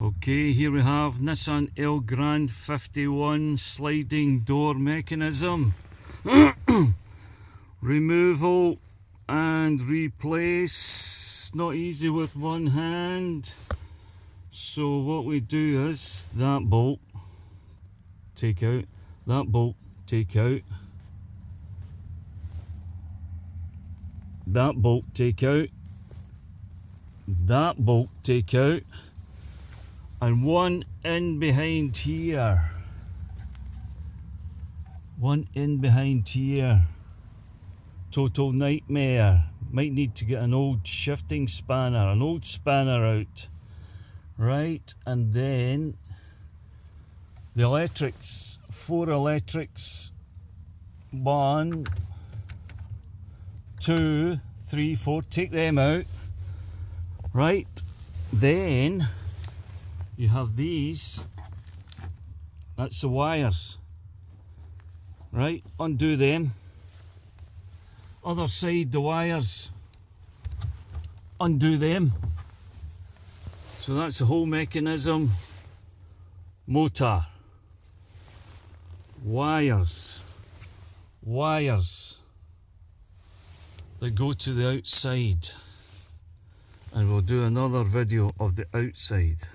Okay, here we have Nissan Elgrand 51 sliding door mechanism. Removal and replace, not easy with one hand. So what we do is that bolt take out, that bolt take out, that bolt take out, that bolt take out, and one in behind here. One in behind here. Total nightmare. Might need to get an old shifting spanner, an old spanner out. Right, and then the electrics, 4 electrics, 1, 2, 3, 4, take them out. Right, then you have these, that's the wires. Right, undo them. Other side, the wires, undo them. So that's the whole mechanism. Motor, wires that go to the outside, and we'll do another video of the outside.